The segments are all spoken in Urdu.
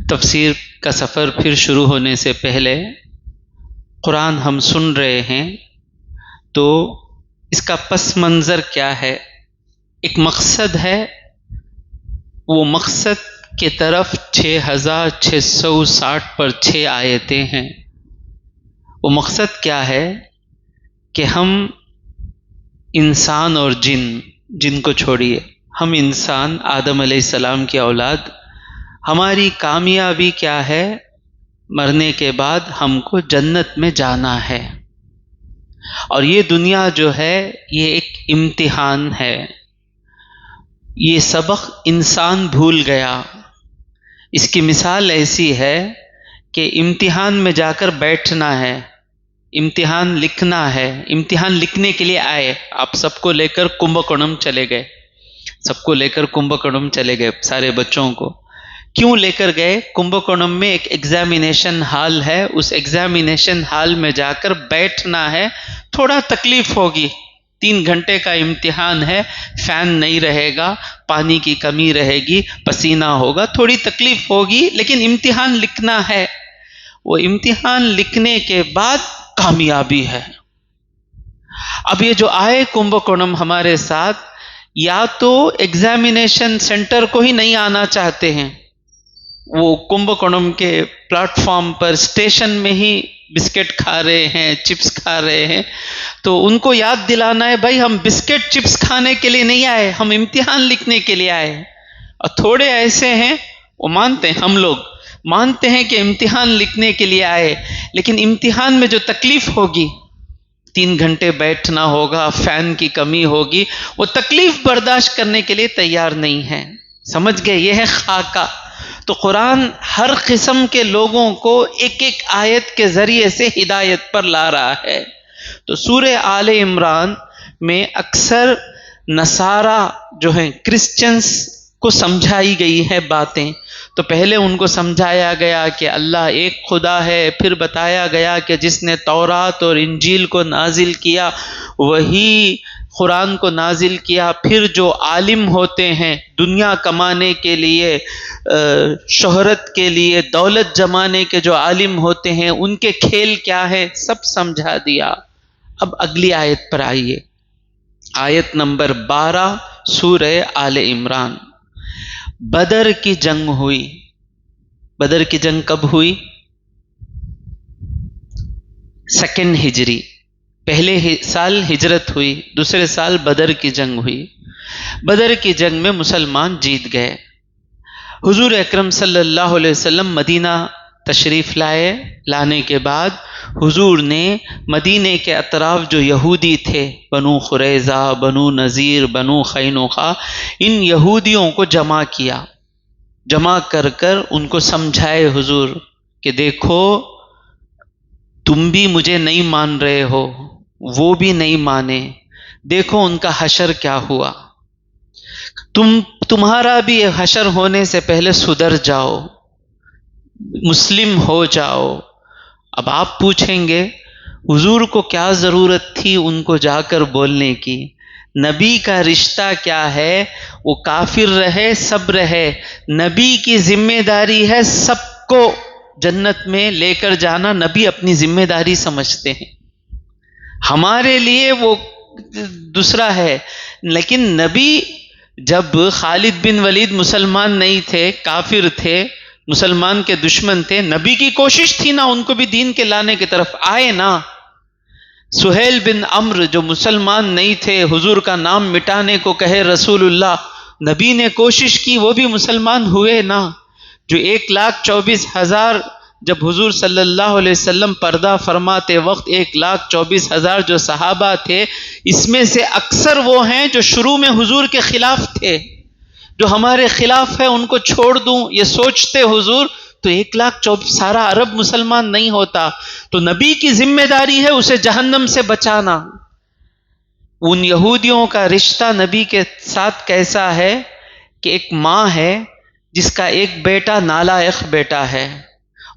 تفسیر کا سفر پھر شروع ہونے سے پہلے قرآن ہم سن رہے ہیں تو اس کا پس منظر کیا ہے؟ ایک مقصد ہے، وہ مقصد کی طرف 6660 پر 6 آیتیں ہیں۔ وہ مقصد کیا ہے کہ ہم انسان اور جن کو چھوڑیے، ہم انسان آدم علیہ السلام کی اولاد، ہماری کامیابی کیا ہے؟ مرنے کے بعد ہم کو جنت میں جانا ہے، اور یہ دنیا جو ہے یہ ایک امتحان ہے۔ یہ سبق انسان بھول گیا۔ اس کی مثال ایسی ہے کہ امتحان میں جا کر بیٹھنا ہے، امتحان لکھنا ہے، امتحان لکھنے کے لیے آئے، آپ سب کو لے کر کمبھکونم چلے گئے، سارے بچوں کو کیوں لے کر گئے؟ کمبھکونم میں ایک ایگزامینیشن ہال ہے، اس ایگزامینیشن ہال میں جا کر بیٹھنا ہے، تھوڑا تکلیف ہوگی، 3 گھنٹے کا امتحان ہے، فین نہیں رہے گا، پانی کی کمی رہے گی، پسینہ ہوگا، تھوڑی تکلیف ہوگی، لیکن امتحان لکھنا ہے۔ وہ امتحان لکھنے کے بعد کامیابی ہے۔ اب یہ جو آئے کمبھکونم ہمارے ساتھ، یا تو ایگزامینیشن سینٹر کو ہی نہیں آنا چاہتے ہیں، وہ کمبھکونم کے پلیٹ فارم پر اسٹیشن میں ہی بسکٹ کھا رہے ہیں، چپس کھا رہے ہیں، تو ان کو یاد دلانا ہے، بھائی ہم بسکٹ چپس کھانے کے لیے نہیں آئے، ہم امتحان لکھنے کے لیے آئے۔ اور تھوڑے ایسے ہیں، وہ مانتے ہیں، ہم لوگ مانتے ہیں کہ امتحان لکھنے کے لیے آئے، لیکن امتحان میں جو تکلیف ہوگی، 3 گھنٹے بیٹھنا ہوگا، فین کی کمی ہوگی، وہ تکلیف برداشت کرنے کے لیے تیار نہیں ہے۔ سمجھ گئے؟ یہ ہے خاکہ۔ تو قرآن ہر قسم کے لوگوں کو ایک ایک آیت کے ذریعے سے ہدایت پر لا رہا ہے۔ تو سورہ آل عمران میں اکثر نصارہ جو ہیں، کرسچنز کو سمجھائی گئی ہے باتیں۔ تو پہلے ان کو سمجھایا گیا کہ اللہ ایک خدا ہے، پھر بتایا گیا کہ جس نے تورات اور انجیل کو نازل کیا وہی قرآن کو نازل کیا، پھر جو عالم ہوتے ہیں دنیا کمانے کے لیے، شہرت کے لیے، دولت جمانے کے جو عالم ہوتے ہیں، ان کے کھیل کیا ہے، سب سمجھا دیا۔ اب اگلی آیت پر آئیے، آیت نمبر 12 سورہ آل عمران۔ بدر کی جنگ ہوئی۔ بدر کی جنگ کب ہوئی؟ 2 ہجری، پہلے سال ہجرت ہوئی، دوسرے سال بدر کی جنگ ہوئی۔ بدر کی جنگ میں مسلمان جیت گئے۔ حضور اکرم صلی اللہ علیہ وسلم مدینہ تشریف لائے۔ لانے کے بعد حضور نے مدینے کے اطراف جو یہودی تھے، بنو قریظہ، بنو نذیر، بنو قینقاع، ان یہودیوں کو جمع کیا، جمع کر کر ان کو سمجھائے حضور کہ دیکھو تم بھی مجھے نہیں مان رہے ہو، وہ بھی نہیں مانے، دیکھو ان کا حشر کیا ہوا، تمہارا بھی حشر ہونے سے پہلے سدھر جاؤ، مسلم ہو جاؤ۔ اب آپ پوچھیں گے حضور کو کیا ضرورت تھی ان کو جا کر بولنے کی؟ نبی کا رشتہ کیا ہے؟ وہ کافر رہے سب رہے، نبی کی ذمہ داری ہے سب کو جنت میں لے کر جانا، نبی اپنی ذمہ داری سمجھتے ہیں۔ ہمارے لیے وہ دوسرا ہے، لیکن نبی جب خالد بن ولید مسلمان نہیں تھے، کافر تھے، مسلمان کے دشمن تھے، نبی کی کوشش تھی نا ان کو بھی دین کے لانے کی طرف آئے نا۔ سہیل بن عمرو جو مسلمان نہیں تھے، حضور کا نام مٹانے کو کہے رسول اللہ، نبی نے کوشش کی، وہ بھی مسلمان ہوئے نا۔ جو 1,24,000 جب حضور صلی اللہ علیہ وسلم پردہ فرماتے وقت 1,24,000 جو صحابہ تھے، اس میں سے اکثر وہ ہیں جو شروع میں حضور کے خلاف تھے، جو ہمارے خلاف ہے ان کو چھوڑ دوں یہ سوچتے حضور، تو 1,24,000 سارا عرب مسلمان نہیں ہوتا۔ تو نبی کی ذمہ داری ہے اسے جہنم سے بچانا۔ ان یہودیوں کا رشتہ نبی کے ساتھ کیسا ہے کہ ایک ماں ہے جس کا ایک بیٹا نالائق بیٹا ہے،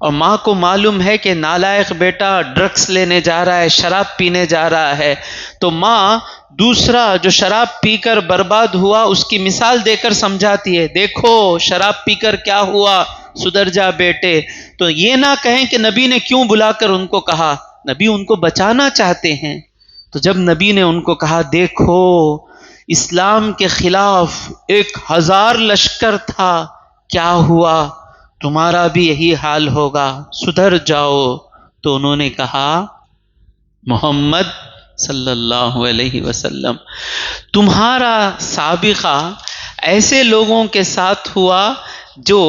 اور ماں کو معلوم ہے کہ نالائق بیٹا ڈرگس لینے جا رہا ہے، شراب پینے جا رہا ہے، تو ماں دوسرا جو شراب پی کر برباد ہوا اس کی مثال دے کر سمجھاتی ہے، دیکھو شراب پی کر کیا ہوا، سدھر جا بیٹے. تو یہ نہ کہیں کہ نبی نے کیوں بلا کر ان کو کہا، نبی ان کو بچانا چاہتے ہیں. تو جب نبی نے ان کو کہا دیکھو اسلام کے خلاف 1000 لشکر تھا، کیا ہوا؟ تمہارا بھی یہی حال ہوگا، سدھر جاؤ. تو انہوں نے کہا محمد صلی اللہ علیہ وسلم تمہارا سابقہ ایسے لوگوں کے ساتھ ہوا جو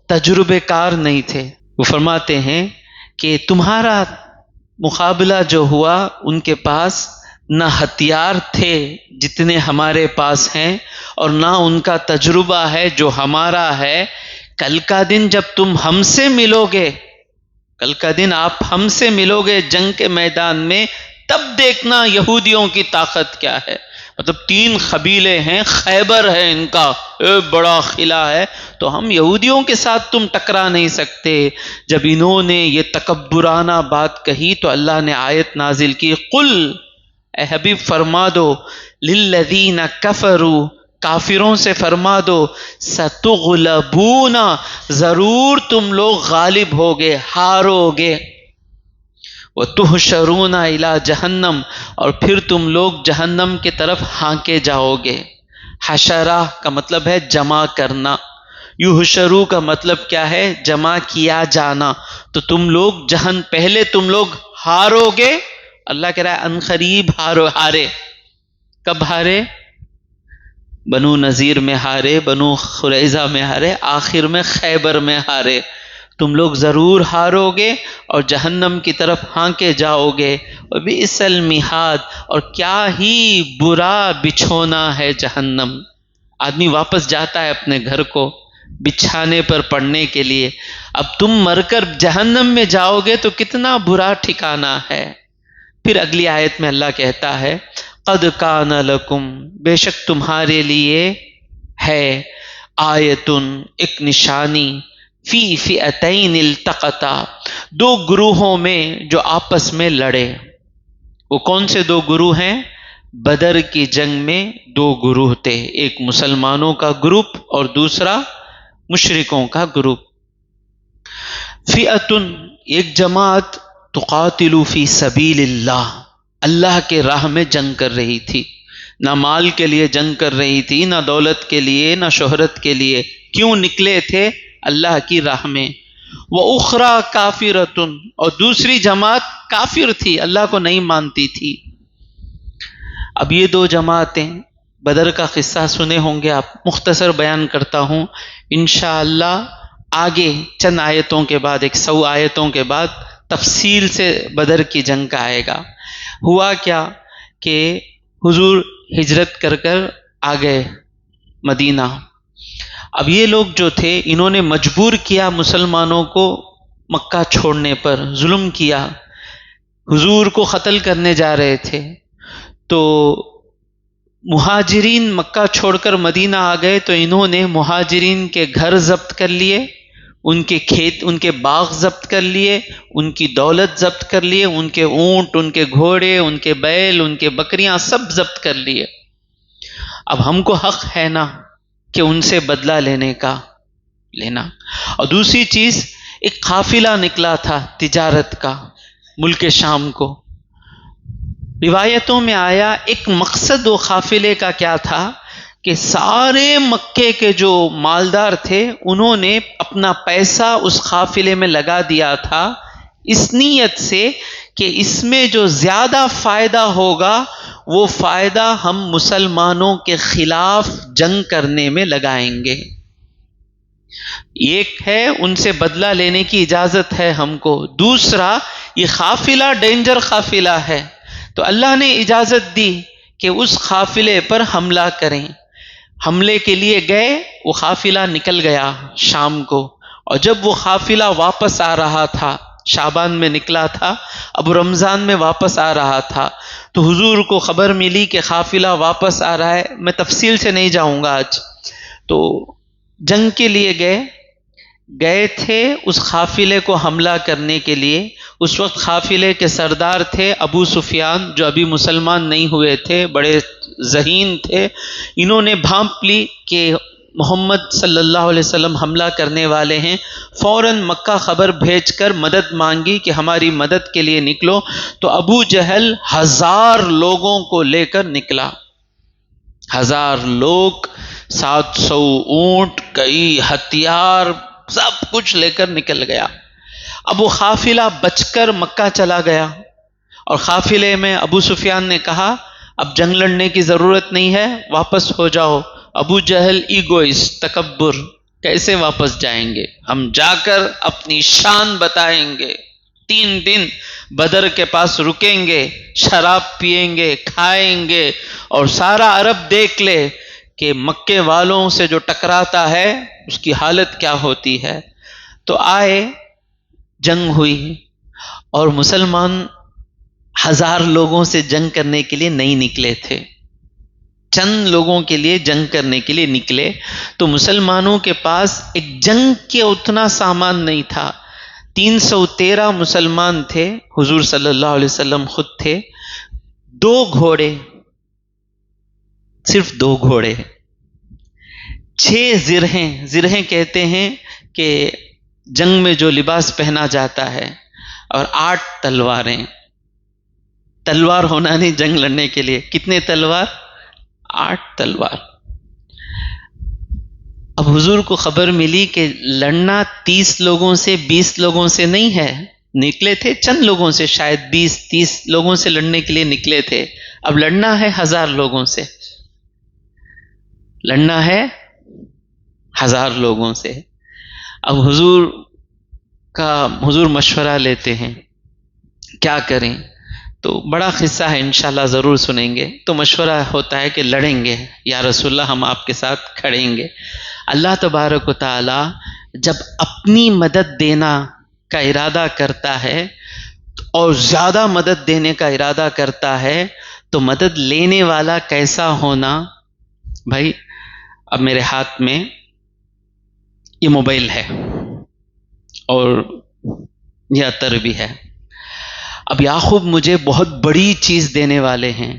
تجربے کار نہیں تھے. وہ فرماتے ہیں کہ تمہارا مقابلہ جو ہوا ان کے پاس نہ ہتھیار تھے جتنے ہمارے پاس ہیں، اور نہ ان کا تجربہ ہے جو ہمارا ہے. کل کا دن جب تم ہم سے ملو گے، کل کا دن آپ ہم سے ملو گے جنگ کے میدان میں، تب دیکھنا یہودیوں کی طاقت کیا ہے. مطلب 3 قبیلے ہیں، خیبر ہے ان کا بڑا قلعہ ہے، تو ہم یہودیوں کے ساتھ تم ٹکرا نہیں سکتے. جب انہوں نے یہ تکبرانہ بات کہی تو اللہ نے آیت نازل کی، قل اے حبیب فرما دو، للذین کفروا کافروں سے فرما دو، ستغلبون ضرور تم لوگ غالب ہوگے، ہارو گے، وتحشرون الی جہنم اور پھر تم لوگ جہنم کی طرف ہانکے جاؤ گے. حشرہ کا مطلب ہے جمع کرنا، یحشرو کا مطلب کیا ہے؟ جمع کیا جانا. تو تم لوگ پہلے تم لوگ ہارو گے، اللہ کہہ رہا ہے عنقریب ہارے. کب ہارے؟ بنو نذیر میں ہارے، بنو قریظہ میں ہارے، آخر میں خیبر میں ہارے. تم لوگ ضرور ہارو گے اور جہنم کی طرف ہانکے جاؤ گے. وبئس المہاد اور کیا ہی برا بچھونا ہے جہنم. آدمی واپس جاتا ہے اپنے گھر کو بچھانے پر پڑنے کے لیے، اب تم مر کر جہنم میں جاؤ گے تو کتنا برا ٹھکانہ ہے. پھر اگلی آیت میں اللہ کہتا ہے قد کان لکم بے شک تمہارے لیے ہے آیتن ایک نشانی، فی فئتین التقطا 2 گروہوں میں جو آپس میں لڑے. وہ کون سے 2 گروہ ہیں؟ بدر کی جنگ میں 2 گروہ تھے، ایک مسلمانوں کا گروپ اور دوسرا مشرکوں کا گروپ. فئتن ایک جماعت تقاتل فی سبیل اللہ، اللہ کے راہ میں جنگ کر رہی تھی، نہ مال کے لیے جنگ کر رہی تھی، نہ دولت کے لیے، نہ شہرت کے لیے. کیوں نکلے تھے؟ اللہ کی راہ میں. وَأُخْرَى کافرۃ اور دوسری جماعت کافر تھی، اللہ کو نہیں مانتی تھی. اب یہ 2 جماعتیں، بدر کا قصہ سنے ہوں گے آپ، مختصر بیان کرتا ہوں انشاءاللہ. آگے چند آیتوں کے بعد 100 آیتوں کے بعد تفصیل سے بدر کی جنگ کا آئے گا. ہوا کیا کہ حضور ہجرت کر آ گئے مدینہ. اب یہ لوگ جو تھے انہوں نے مجبور کیا مسلمانوں کو مکہ چھوڑنے پر، ظلم کیا، حضور کو قتل کرنے جا رہے تھے. تو مہاجرین مکہ چھوڑ کر مدینہ آ گئے تو انہوں نے مہاجرین کے گھر ضبط کر لیے، ان کے کھیت، ان کے باغ ضبط کر لیے، ان کی دولت ضبط کر لیے، ان کے اونٹ، ان کے گھوڑے، ان کے بیل، ان کے بکریاں سب ضبط کر لیے. اب ہم کو حق ہے نا کہ ان سے بدلہ لینا. اور دوسری چیز ایک قافلہ نکلا تھا تجارت کا ملک شام کو. روایتوں میں آیا ایک مقصد و قافلے کا کیا تھا کہ سارے مکے کے جو مالدار تھے انہوں نے اپنا پیسہ اس قافلے میں لگا دیا تھا، اس نیت سے کہ اس میں جو زیادہ فائدہ ہوگا وہ فائدہ ہم مسلمانوں کے خلاف جنگ کرنے میں لگائیں گے. ایک ہے ان سے بدلہ لینے کی اجازت ہے ہم کو، دوسرا یہ قافلہ ڈینجر قافلہ ہے تو اللہ نے اجازت دی کہ اس قافلے پر حملہ کریں. حملے کے لیے گئے، وہ قافلہ نکل گیا شام کو، اور جب وہ قافلہ واپس آ رہا تھا، شعبان میں نکلا تھا، اب رمضان میں واپس آ رہا تھا، تو حضور کو خبر ملی کہ قافلہ واپس آ رہا ہے. میں تفصیل سے نہیں جاؤں گا آج. تو جنگ کے لیے گئے تھے اس قافلے کو حملہ کرنے کے لیے. اس وقت قافلے کے سردار تھے ابو سفیان، جو ابھی مسلمان نہیں ہوئے تھے، بڑے ذہین تھے. انہوں نے بھانپ لی کہ محمد صلی اللہ علیہ وسلم حملہ کرنے والے ہیں، فوراً مکہ خبر بھیج کر مدد مانگی کہ ہماری مدد کے لیے نکلو، تو ابو جہل 1000 لوگوں کو لے کر نکلا، 1000 لوگ، 700 اونٹ، کئی ہتھیار، سب کچھ لے کر نکل گیا۔ اب وہ قافلہ بچ کر مکہ چلا گیا، اور قافلے میں ابو سفیان نے کہا اب جنگ لڑنے کی ضرورت نہیں ہے، واپس ہو جاؤ۔ ابو جہل ایگوئسٹ، تکبر، کیسے واپس جائیں گے، ہم جا کر اپنی شان بتائیں گے، 3 دن بدر کے پاس رکیں گے، شراب پیئیں گے، کھائیں گے، اور سارا عرب دیکھ لے کہ مکے والوں سے جو ٹکراتا ہے اس کی حالت کیا ہوتی ہے۔ تو آئے، جنگ ہوئی، اور مسلمان 1000 لوگوں سے جنگ کرنے کے لیے نہیں نکلے تھے، چند لوگوں کے لیے جنگ کرنے کے لیے نکلے، تو مسلمانوں کے پاس ایک جنگ کے اتنا سامان نہیں تھا۔ 313 مسلمان تھے، حضور صلی اللہ علیہ وسلم خود تھے، 2 گھوڑے، صرف 2 گھوڑے، 6 زرہیں، زرہیں کہتے ہیں کہ جنگ میں جو لباس پہنا جاتا ہے، اور 8 تلواریں، تلوار ہونا نہیں جنگ لڑنے کے لیے، کتنے تلوار؟ 8 تلوار۔ اب حضور کو خبر ملی کہ لڑنا 30 لوگوں سے 20 لوگوں سے نہیں ہے، نکلے تھے چند لوگوں سے، شاید 20-30 لوگوں سے لڑنے کے لیے نکلے تھے، اب لڑنا ہے 1000 لوگوں سے، لڑنا ہے 1000 لوگوں سے۔ اب حضور مشورہ لیتے ہیں کیا کریں، تو بڑا قصہ ہے، انشاءاللہ ضرور سنیں گے۔ تو مشورہ ہوتا ہے کہ لڑیں گے یا رسول اللہ، ہم آپ کے ساتھ کھڑیں گے۔ اللہ تبارک و تعالی جب اپنی مدد دینا کا ارادہ کرتا ہے اور زیادہ مدد دینے کا ارادہ کرتا ہے، تو مدد لینے والا کیسا ہونا؟ بھائی اب میرے ہاتھ میں یہ موبائل ہے اور یہ عطر بھی ہے، اب یعقوب مجھے بہت بڑی چیز دینے والے ہیں،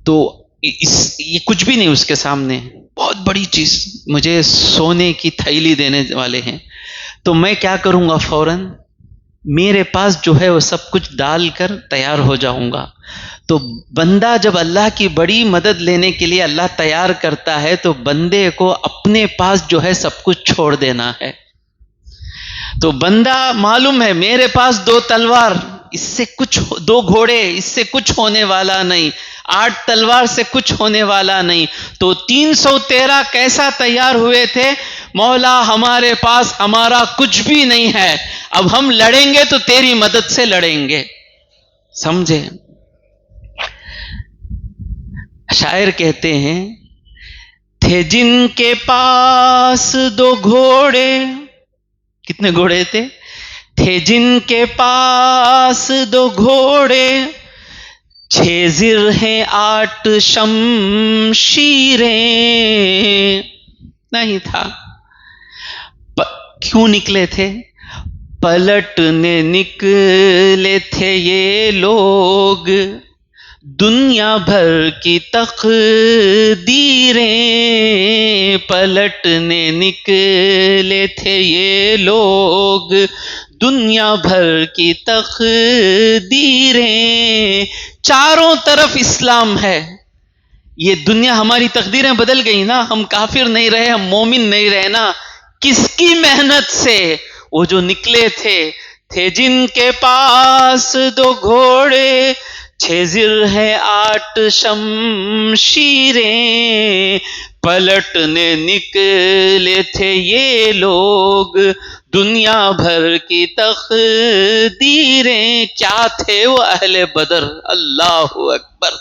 تو یہ کچھ بھی نہیں اس کے سامنے، بہت بڑی چیز، مجھے سونے کی تھیلی دینے والے ہیں، تو میں کیا کروں گا؟ فوراً میرے پاس جو ہے وہ سب کچھ ڈال کر تیار ہو جاؤں گا۔ تو بندہ جب اللہ کی بڑی مدد لینے کے لیے اللہ تیار کرتا ہے، تو بندے کو اپنے پاس جو ہے سب کچھ چھوڑ دینا ہے۔ تو بندہ معلوم ہے میرے پاس 2 تلوار، اس سے کچھ، 2 گھوڑے، اس سے کچھ ہونے والا نہیں، 8 تلوار سے کچھ ہونے والا نہیں، تو 313 کیسا تیار ہوئے تھے؟ مولا ہمارے پاس ہمارا کچھ بھی نہیں ہے، اب ہم لڑیں گے تو تیری مدد سے لڑیں گے، سمجھے؟ شاعر کہتے ہیں تھے جن کے پاس 2 گھوڑے، کتنے گھوڑے تھے؟ تھے جن کے پاس 2 گھوڑے، 6 زرہیں 8 شمشیریں، نہیں تھا۔ کیوں نکلے تھے؟ پلٹنے نکلے تھے یہ لوگ دنیا بھر کی تقدیریں، پلٹنے نکلے تھے یہ لوگ دنیا بھر کی تقدیریں، چاروں طرف اسلام ہے، یہ دنیا ہماری تقدیریں بدل گئی نا، ہم کافر نہیں رہے، ہم مومن نہیں رہے نا، کس کی محنت سے؟ وہ جو نکلے تھے جن کے پاس 2 گھوڑے، 6 زرہیں 8 شمشیریں، پلٹنے نکلے تھے یہ لوگ دنیا بھر کی تقدیریں۔ کیا تھے وہ اہل بدر؟ اللہ اکبر،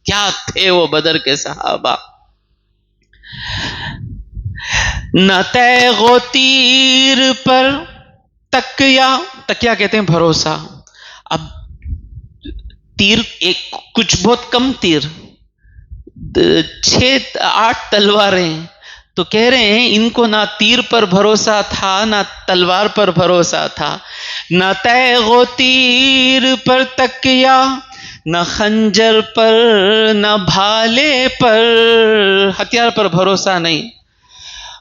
کیا تھے وہ بدر کے صحابہ؟ نہ تیغ و تیر پر تکیہ، تکیہ کہتے ہیں بھروسہ، اب تیر ایک کچھ بہت کم تیر، 6-8 تلواریں، تو کہہ رہے ہیں ان کو نہ تیر پر بھروسہ تھا نہ تلوار پر بھروسہ تھا، نہ تیغ و تیر پر تکیہ، نہ خنجر پر، نہ بھالے پر، ہتھیار پر بھروسہ نہیں،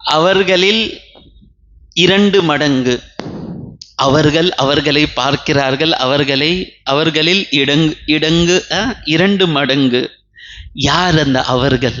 அவர்களில் இரண்டு மடங்கு, அவர்கள் அவர்களை பார்க்கிறார்கள், அவர்களில் இரண்டு மடங்கு। யார் அந்த அவர்கள்?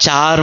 4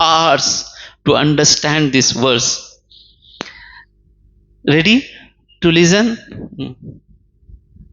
hours to understand this verse. Ready to listen?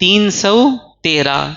313।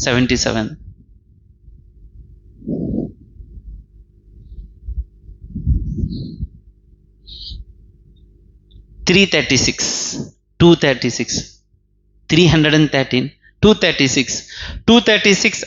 77, 336, 236, 313, 236, 236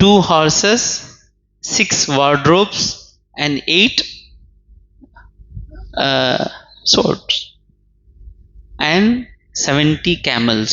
2 horses, 6 wardrobes and 8 swords and 70 camels।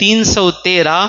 313।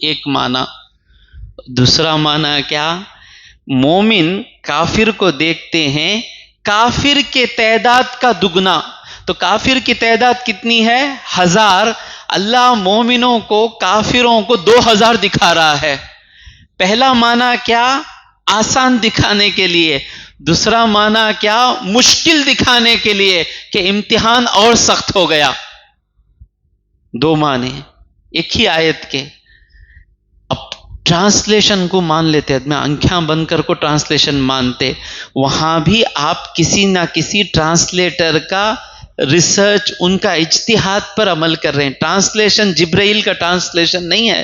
ایک معنی. دوسرا معنی کیا؟ مومن کافر کو دیکھتے ہیں کافر کے تعداد کا دگنا. تو کافر کی تعداد کتنی ہے؟ 1000. اللہ مومنوں کو کافروں کو 2000 دکھا رہا ہے. پہلا معنی کیا؟ آسان دکھانے کے لیے. دوسرا معنی کیا؟ مشکل دکھانے کے لیے کہ امتحان اور سخت ہو گیا. دو معنی ایک ہی آیت کے. اب ٹرانسلیشن کو مان لیتے ہیں، میں آنکھیں بند کر کو ٹرانسلیشن مانتے. وہاں بھی آپ کسی نہ کسی ٹرانسلیٹر کا ریسرچ، ان کا اجتہاد پر عمل کر رہے ہیں. ٹرانسلیشن جبرائیل کا ٹرانسلیشن نہیں ہے،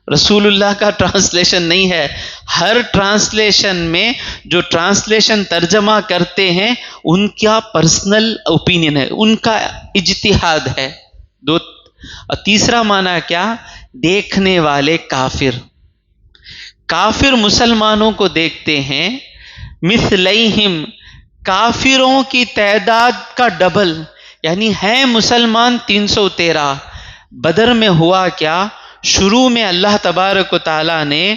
رسول اللہ کا ٹرانسلیشن نہیں ہے. ہر ٹرانسلیشن میں جو ٹرانسلیشن ترجمہ کرتے ہیں ان کا پرسنل اوپینین ہے، ان کا اجتہاد ہے. دو. اور تیسرا معنی کیا؟ دیکھنے والے کافر. کافر مسلمانوں کو دیکھتے ہیں مثلیہم، کافروں کی تعداد کا ڈبل، یعنی ہیں مسلمان 313. بدر میں ہوا کیا؟ شروع میں اللہ تبارک و تعالیٰ نے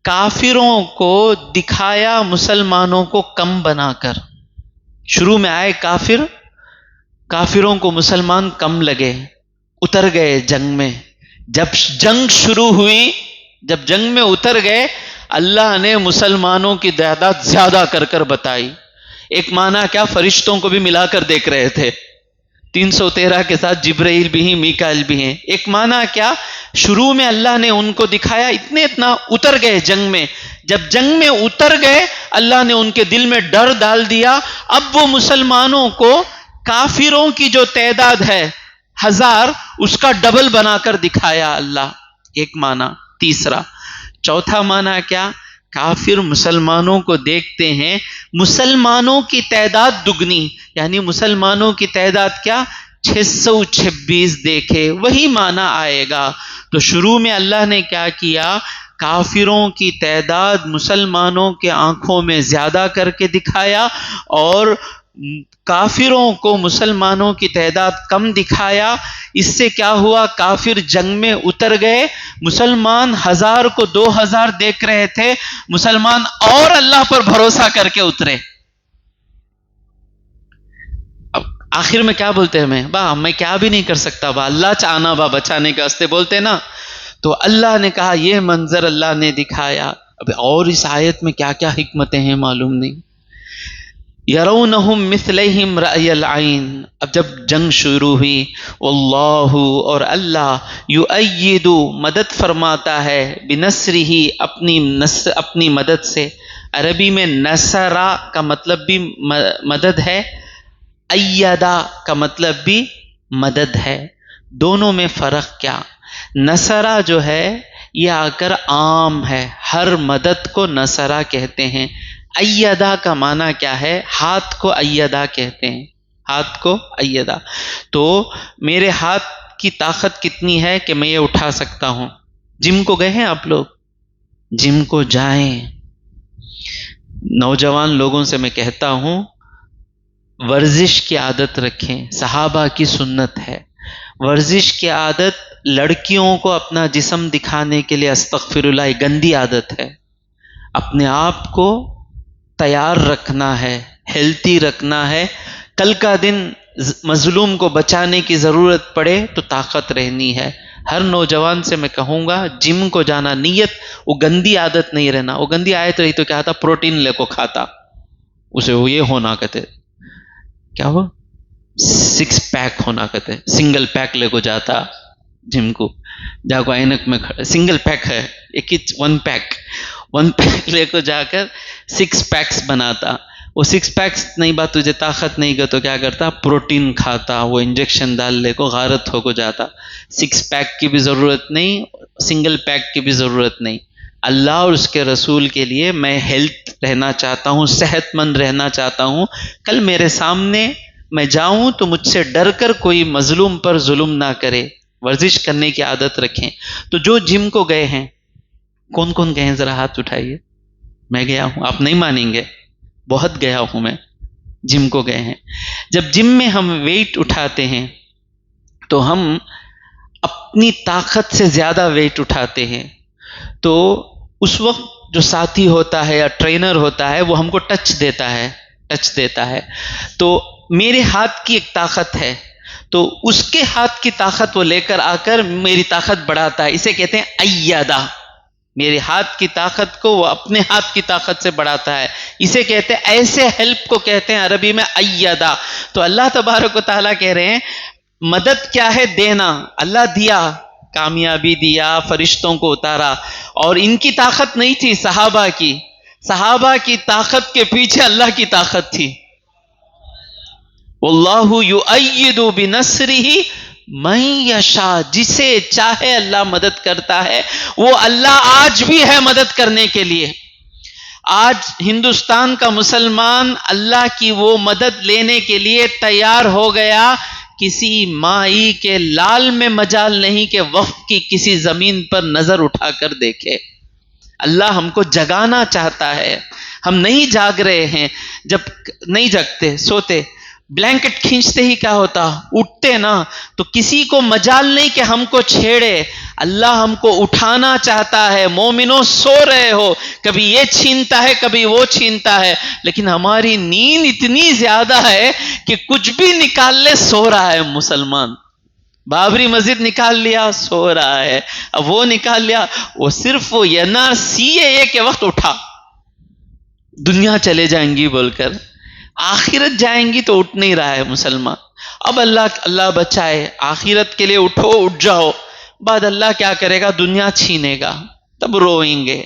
کافروں کو دکھایا مسلمانوں کو کم بنا کر. شروع میں آئے کافر، کافروں کو مسلمان کم لگے، اتر گئے جنگ میں. جب جنگ شروع ہوئی، جب جنگ میں اتر گئے، اللہ نے مسلمانوں کی تعداد زیادہ کر کر بتائی. ایک معنی کیا؟ فرشتوں کو بھی ملا کر دیکھ رہے تھے، 313 کے ساتھ جبرائیل بھی ہیں، میکائیل بھی ہیں. ایک معنی کیا؟ شروع میں اللہ نے ان کو دکھایا اتنا اتر گئے جنگ میں. جب جنگ میں اتر گئے اللہ نے ان کے دل میں ڈر ڈال دیا. اب وہ مسلمانوں کو کافروں کی جو تعداد ہے 1000، اس کا ڈبل بنا کر دکھایا اللہ. ایک معنی. تیسرا. چوتھا معنی کیا؟ کافر مسلمانوں کو دیکھتے ہیں مسلمانوں کی تعداد دگنی، یعنی مسلمانوں کی تعداد کیا؟ 626 دیکھے. وہی معنی آئے گا. تو شروع میں اللہ نے کیا کیا؟ کافروں کی تعداد مسلمانوں کے آنکھوں میں زیادہ کر کے دکھایا، اور کافروں کو مسلمانوں کی تعداد کم دکھایا. اس سے کیا ہوا؟ کافر جنگ میں اتر گئے، مسلمان 1000 کو 2000 دیکھ رہے تھے، مسلمان اور اللہ پر بھروسہ کر کے اترے. اب آخر میں کیا بولتے ہیں؟ میں کیا بھی نہیں کر سکتا، اللہ چاہنا بچانے کا واسطے بولتے نا. تو اللہ نے کہا یہ منظر اللہ نے دکھایا. اب اور اس آیت میں کیا کیا حکمتیں ہیں معلوم نہیں. یرونہم مثلیہم رأی العین. اب جب جنگ شروع ہوئی، واللہ، اور اللہ، یؤید، مدد فرماتا ہے، بنصرہ، اپنی مدد سے. عربی میں نصرہ کا مطلب بھی مدد ہے، ایدہ کا مطلب بھی مدد ہے. دونوں میں فرق کیا؟ نصرہ جو ہے یہ آ کر عام ہے، ہر مدد کو نصرہ کہتے ہیں. ایدہ کا معنی کیا ہے؟ ہاتھ کو ایدہ کہتے ہیں، ہاتھ کو ایدہ. تو میرے ہاتھ کی طاقت کتنی ہے کہ میں یہ اٹھا سکتا ہوں. جم کو گئے ہیں آپ لوگ؟ جم کو جائیں. نوجوان لوگوں سے میں کہتا ہوں ورزش کی عادت رکھیں. صحابہ کی سنت ہے ورزش کی عادت. لڑکیوں کو اپنا جسم دکھانے کے لیے استغفر اللہ، یہ گندی عادت ہے. اپنے آپ کو تیار رکھنا ہے، ہیلتھی رکھنا ہے. کل کا دن مظلوم کو بچانے کی ضرورت پڑے تو طاقت رہنی ہے. ہر نوجوان سے میں کہوں گا جم کو جانا، نیت وہ گندی عادت نہیں رہنا. وہ گندی عادت رہی تو کیا تھا؟ پروٹین لے کو کھاتا، اسے وہ یہ ہونا کہتے کیا ہو 6 پیک ہونا کہتے، سنگل پیک لے کو جاتا جم کو، جا کو اینک میں سنگل پیک ہے، ایک ہی 1 پیک لے کو جا کر 6 پیکس بناتا. وہ 6 پیکس نہیں بات تجھے طاقت نہیں گا تو کیا کرتا؟ پروٹین کھاتا، وہ انجیکشن ڈال لے کو غارت ہو کو جاتا. 6 پیک کی بھی ضرورت نہیں، سنگل پیک کی بھی ضرورت نہیں. اللہ اور اس کے رسول کے لیے میں ہیلتھ رہنا چاہتا ہوں، صحت مند رہنا چاہتا ہوں. کل میرے سامنے میں جاؤں تو مجھ سے ڈر کر کوئی مظلوم پر ظلم نہ کرے. ورزش کرنے کی عادت رکھیں. تو جو جم کو گئے ہیں، کون کون گئے ہیں ذرا ہاتھ اٹھائیے. میں گیا ہوں، آپ نہیں مانیں گے، بہت گیا ہوں میں. جم کو گئے ہیں. جب جم میں ہم ویٹ اٹھاتے ہیں تو ہم اپنی طاقت سے زیادہ ویٹ اٹھاتے ہیں. تو اس وقت جو ساتھی ہوتا ہے یا ٹرینر ہوتا ہے وہ ہم کو ٹچ دیتا ہے تو میرے ہاتھ کی ایک طاقت ہے، تو اس کے ہاتھ کی طاقت وہ لے کر آ کر میری طاقت بڑھاتا ہے، اسے کہتے ہیں ایدہ۔ میرے ہاتھ کی طاقت کو وہ اپنے ہاتھ کی طاقت سے بڑھاتا ہے، اسے کہتے ہیں، ایسے ہیلپ کو کہتے ہیں عربی میں ایدہ۔ تو اللہ تبارک و تعالیٰ کہہ رہے ہیں مدد کیا ہے؟ دینا۔ اللہ دیا، کامیابی دیا، فرشتوں کو اتارا، اور ان کی طاقت نہیں تھی، صحابہ کی طاقت کے پیچھے اللہ کی طاقت تھی۔ واللہ یؤید بنصرہ من یشاء، جسے چاہے اللہ مدد کرتا ہے، وہ اللہ آج بھی ہے مدد کرنے کے لیے۔ آج ہندوستان کا مسلمان اللہ کی وہ مدد لینے کے لیے تیار ہو گیا، کسی مائی کے لال میں مجال نہیں کہ وقف کی کسی زمین پر نظر اٹھا کر دیکھے۔ اللہ ہم کو جگانا چاہتا ہے، ہم نہیں جاگ رہے ہیں، جب نہیں جگتے سوتے، بلینکٹ کھینچتے ہی کیا ہوتا؟ اٹھتے نا، تو کسی کو مجال نہیں کہ ہم کو چھیڑے، اللہ ہم کو اٹھانا چاہتا ہے۔ مومنوں سو رہے ہو، کبھی یہ چھینتا ہے کبھی وہ چھینتا ہے، لیکن ہماری نیند اتنی زیادہ ہے کہ کچھ بھی نکال لے سو رہا ہے مسلمان۔ بابری مسجد نکال لیا سو رہا ہے، اب وہ نکال لیا، وہ صرف وہ NRCA کے وقت اٹھا، دنیا چلے جائیں گی بول کر، آخرت جائیں گی تو اٹھ نہیں رہا ہے مسلمان۔ اب اللہ بچائے، آخرت کے لیے اٹھو، اٹھ جاؤ، بعد اللہ کیا کرے گا؟ دنیا چھینے گا، تب روئیں گے۔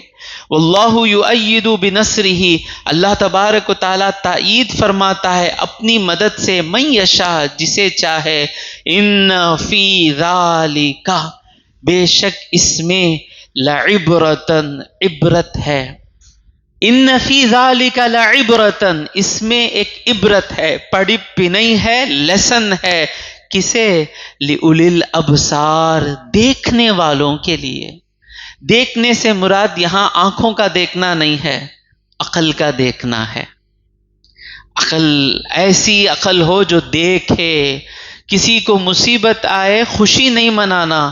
واللہ یؤید بنصرہ، اللہ تبارک و تعالیٰ تائید فرماتا ہے اپنی مدد سے، من یشاء، جسے چاہے، ان فی ذالک، بے شک اس میں، لعبرۃ، عبرت ہے، ان فی ذالک لعبرۃ، اس میں ایک عبرت ہے، پڑھی بھی نہیں ہے، لیسن ہے، کسے؟ لأولی الابصار، دیکھنے والوں کے لیے۔ دیکھنے سے مراد یہاں آنکھوں کا دیکھنا نہیں ہے، عقل کا دیکھنا ہے۔ عقل، ایسی عقل ہو جو دیکھے، کسی کو مصیبت آئے خوشی نہیں منانا،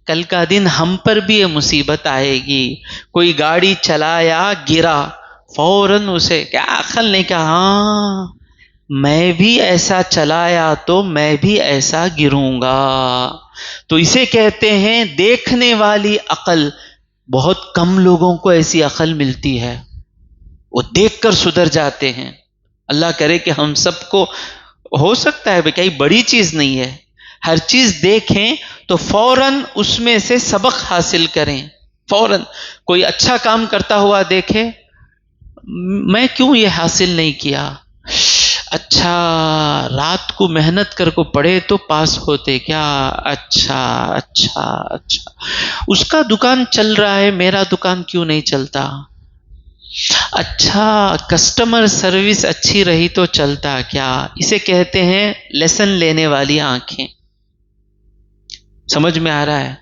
کل کا دن ہم پر بھی یہ مصیبت آئے گی۔ کوئی گاڑی چلایا گرا، فوراً اسے کیا عقل نے کہا ہاں میں بھی ایسا چلایا تو میں بھی ایسا گروں گا۔ تو اسے کہتے ہیں دیکھنے والی عقل۔ بہت کم لوگوں کو ایسی عقل ملتی ہے، وہ دیکھ کر سدھر جاتے ہیں۔ اللہ کرے کہ ہم سب کو ہو سکتا ہے، کئی بڑی چیز نہیں ہے، ہر چیز دیکھیں تو فوراً اس میں سے سبق حاصل کریں۔ فوراً کوئی اچھا کام کرتا ہوا دیکھے، میں کیوں یہ حاصل نہیں کیا؟ اچھا رات کو محنت کر کو پڑھے تو پاس ہوتے کیا؟ اچھا اچھا اچھا، اس کا دکان چل رہا ہے، میرا دکان کیوں نہیں چلتا؟ اچھا کسٹمر سروس اچھی رہی تو چلتا کیا؟ اسے کہتے ہیں لیسن لینے والی آنکھیں۔ سمجھ میں آ رہا ہے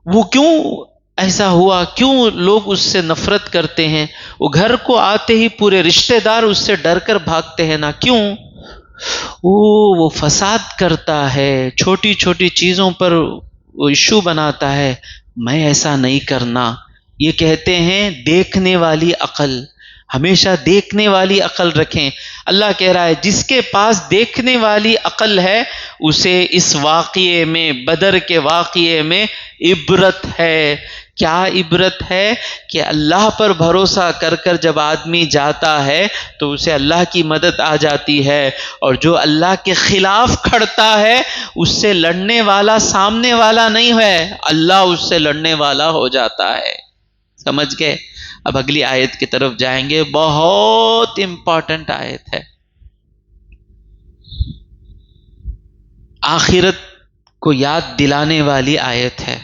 وہ کیوں ایسا ہوا، کیوں لوگ اس سے نفرت کرتے ہیں؟ وہ گھر کو آتے ہی پورے رشتہ دار اس سے ڈر کر بھاگتے ہیں نا، کیوں؟ وہ فساد کرتا ہے، چھوٹی چھوٹی چیزوں پر وہ ایشو بناتا ہے، میں ایسا نہیں کرنا۔ یہ کہتے ہیں دیکھنے والی عقل۔ ہمیشہ دیکھنے والی عقل رکھیں۔ اللہ کہہ رہا ہے جس کے پاس دیکھنے والی عقل ہے اسے اس واقعے میں، بدر کے واقعے میں عبرت ہے۔ کیا عبرت ہے؟ کہ اللہ پر بھروسہ کر کر جب آدمی جاتا ہے تو اسے اللہ کی مدد آ جاتی ہے، اور جو اللہ کے خلاف کھڑتا ہے اس سے لڑنے والا سامنے والا نہیں ہے، اللہ اس سے لڑنے والا ہو جاتا ہے۔ سمجھ گئے؟ اب اگلی آیت کی طرف جائیں گے، بہت امپورٹنٹ آیت ہے، آخرت کو یاد دلانے والی آیت ہے،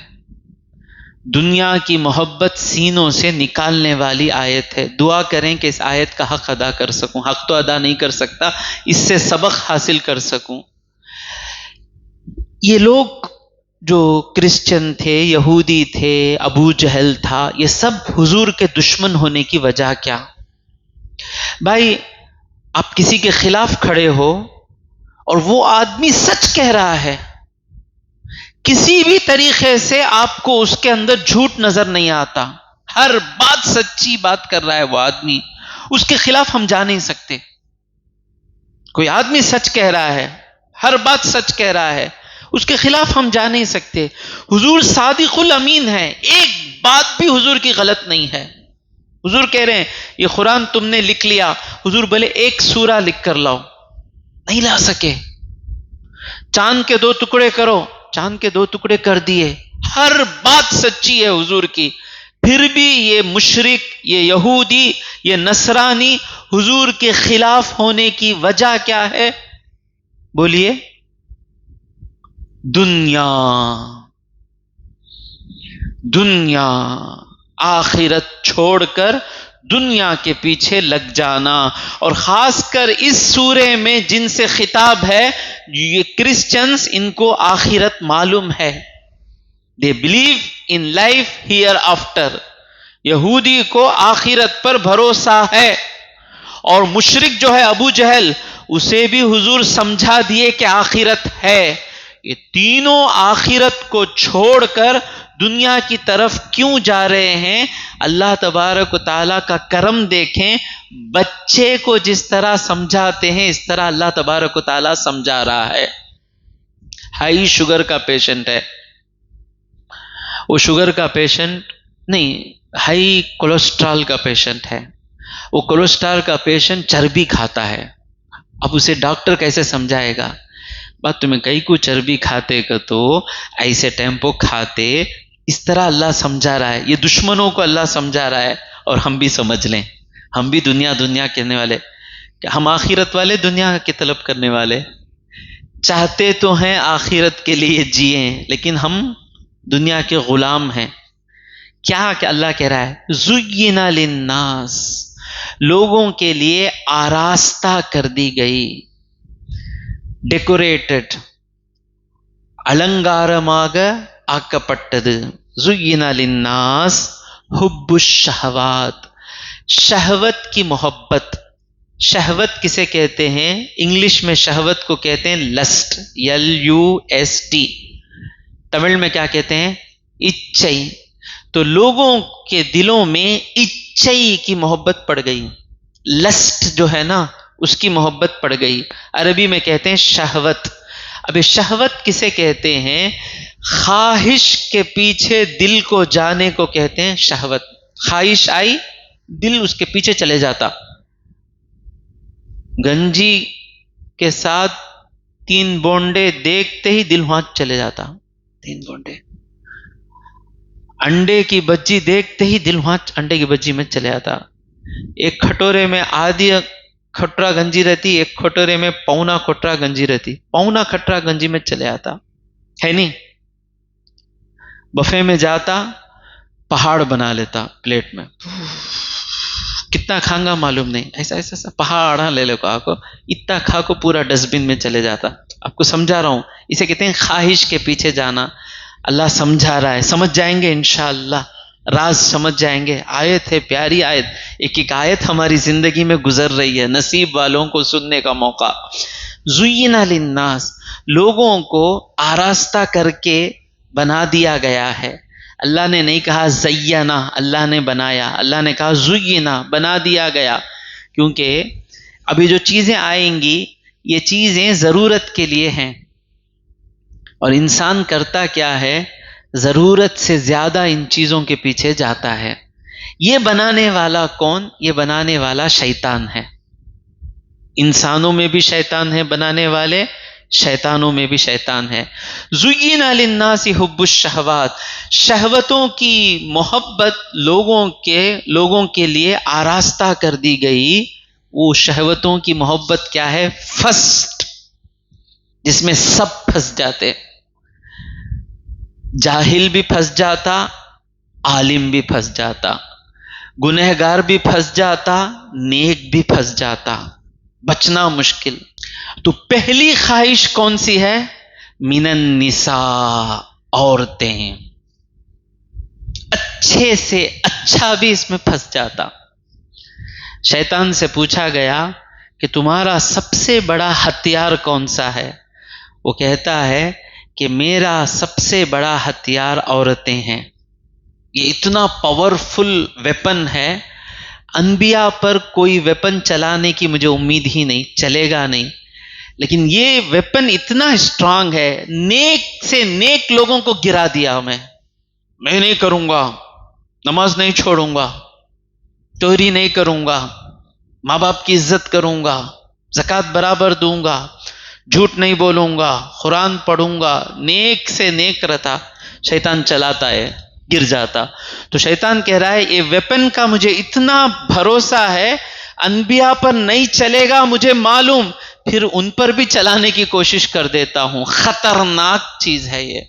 دنیا کی محبت سینوں سے نکالنے والی آیت ہے۔ دعا کریں کہ اس آیت کا حق ادا کر سکوں، حق تو ادا نہیں کر سکتا، اس سے سبق حاصل کر سکوں۔ یہ لوگ جو کرسچن تھے، یہودی تھے، ابو جہل تھا، یہ سب حضور کے دشمن ہونے کی وجہ کیا؟ بھائی آپ کسی کے خلاف کھڑے ہو اور وہ آدمی سچ کہہ رہا ہے، کسی بھی طریقے سے آپ کو اس کے اندر جھوٹ نظر نہیں آتا، ہر بات سچی بات کر رہا ہے وہ آدمی، اس کے خلاف ہم جا نہیں سکتے. کوئی آدمی سچ کہہ رہا ہے، ہر بات سچ کہہ رہا ہے، اس کے خلاف ہم جا نہیں سکتے. حضور صادق الامین ہے، ایک بات بھی حضور کی غلط نہیں ہے. حضور کہہ رہے ہیں یہ قرآن تم نے لکھ لیا، حضور بولے ایک سورہ لکھ کر لاؤ، نہیں لا سکے. چاند کے 2 ٹکڑے کرو، چاند کے 2 ٹکڑے کر دیے. ہر بات سچی ہے حضور کی، پھر بھی یہ مشرک، یہ یہودی، یہ نصرانی حضور کے خلاف ہونے کی وجہ کیا ہے؟ بولیے. دنیا، دنیا، آخرت چھوڑ کر دنیا کے پیچھے لگ جانا. اور خاص کر اس سورے میں جن سے خطاب ہے یہ کرسچنز، ان کو آخرت معلوم ہے. they believe in life hereafter. یہودی کو آخرت پر بھروسہ ہے. اور مشرک جو ہے ابو جہل، اسے بھی حضور سمجھا دیے کہ آخرت ہے. یہ تینوں آخرت کو چھوڑ کر دنیا کی طرف کیوں جا رہے ہیں؟ اللہ تبارک و تعالیٰ کا کرم دیکھیں، بچے کو جس طرح سمجھاتے ہیں اس طرح اللہ تبارک و تعالیٰ سمجھا رہا ہے. ہائی شوگر کا پیشنٹ ہے، وہ شوگر کا پیشنٹ نہیں، ہائی کولیسٹرول کا پیشنٹ ہے. وہ کولیسٹرول کا پیشنٹ چربی کھاتا ہے. اب اسے ڈاکٹر کیسے سمجھائے گا؟ بات تمہیں کئی کو چربی کھاتے کا تو ایسے ٹیمپو کھاتے، اس طرح اللہ سمجھا رہا ہے. یہ دشمنوں کو اللہ سمجھا رہا ہے. اور ہم بھی سمجھ لیں، ہم بھی دنیا دنیا کہنے والے، کہ ہم آخرت والے دنیا کے طلب کرنے والے. چاہتے تو ہیں آخرت کے لیے جئیں، لیکن ہم دنیا کے غلام ہیں. کیا کہ اللہ کہہ رہا ہے زُیِّنَ لِلنَّاسِ، لوگوں کے لیے آراستہ کر دی گئی، ڈیکوریٹڈ، النگارماگ آکپٹد. زُیِّنَ لِلنَّاسِ حب الشہوات، شہوت کی محبت. شہوت کسے کہتے ہیں؟ انگلش میں شہوت کو کہتے ہیں لسٹ، LUST. تمل میں کیا کہتے ہیں؟ اچھائی. تو لوگوں کے دلوں میں اچھائی کی محبت پڑ گئی، لسٹ جو ہے نا اس کی محبت پڑ گئی. عربی میں کہتے ہیں شہوت. اب شہوت کسے کہتے ہیں؟ خواہش کے پیچھے دل کو جانے کو کہتے ہیں شہوت. خواہش آئی، دل اس کے پیچھے چلے جاتا. گنجی کے ساتھ 3 بونڈے دیکھتے ہی دل وہاں چلے جاتا. 3 بونڈے. انڈے کی بجی دیکھتے ہی دل وہاں انڈے کی بجی میں چلے جاتا. ایک کھٹورے میں آدھی کھٹرا گنجی رہتی، ایک کھٹورے میں پونا کھٹرا گنجی رہتی، پونا کھٹرا گنجی میں چلے آتا. ہے نہیں؟ بفے میں جاتا، پہاڑ بنا لیتا پلیٹ میں، کتنا کھاؤں گا معلوم نہیں، ایسا ایسا ایسا پہاڑ لے لے کو آ کو اتنا کھا کو پورا ڈسٹ بن میں چلے جاتا. آپ کو سمجھا رہا ہوں، اسے کہتے ہیں خواہش کے پیچھے جانا. اللہ سمجھا رہا ہے، سمجھ جائیں گے انشاءاللہ، راز سمجھ جائیں گے. آیت ہے، پیاری آیت، ایک ایک آیت ہماری زندگی میں گزر رہی ہے، نصیب والوں کو سننے کا موقع. زُیِّنَ لِلنَّاسِ، لوگوں کو آراستہ کر کے بنا دیا گیا ہے. اللہ نے نہیں کہا زینا، اللہ نے بنایا، اللہ نے کہا زُیِّنَ، بنا دیا گیا. کیونکہ ابھی جو چیزیں آئیں گی یہ چیزیں ضرورت کے لیے ہیں، اور انسان کرتا کیا ہے؟ ضرورت سے زیادہ ان چیزوں کے پیچھے جاتا ہے. یہ بنانے والا کون؟ یہ بنانے والا شیطان ہے. انسانوں میں بھی شیطان ہے بنانے والے، شیطانوں میں بھی شیطان ہے. زُیِّنَ لِلنَّاسِ حُبُّ الشَّهَوَاتِ، شہوتوں کی محبت لوگوں کے لیے آراستہ کر دی گئی. وہ شہوتوں کی محبت کیا ہے؟ فرسٹ، جس میں سب پھنس جاتے. جاہل بھی پھنس جاتا، عالم بھی پھنس جاتا، گنہگار بھی پھنس جاتا، نیک بھی پھنس جاتا، بچنا مشکل. تو پہلی خواہش کون سی ہے؟ من النساء، عورتیں. اچھے سے اچھا بھی اس میں پھنس جاتا. شیطان سے پوچھا گیا کہ تمہارا سب سے بڑا ہتھیار کون سا ہے؟ وہ کہتا ہے کہ میرا سب سے بڑا ہتھیار عورتیں ہیں. یہ اتنا پاورفل ویپن ہے، انبیاء پر کوئی ویپن چلانے کی مجھے امید ہی نہیں، چلے گا نہیں، لیکن یہ ویپن اتنا اسٹرانگ ہے، نیک سے نیک لوگوں کو گرا دیا میں نہیں کروں گا، نماز نہیں چھوڑوں گا، چوری نہیں کروں گا، ماں باپ کی عزت کروں گا، زکوٰۃ برابر دوں گا، جھوٹ نہیں بولوں گا، قرآن پڑھوں گا، نیک سے نیک رہتا، شیطان چلاتا ہے، گر جاتا۔ تو شیطان کہہ رہا ہے یہ ویپن کا مجھے اتنا بھروسہ ہے، انبیاء پر نہیں چلے گا مجھے معلوم، پھر ان پر بھی چلانے کی کوشش کر دیتا ہوں۔ خطرناک چیز ہے یہ۔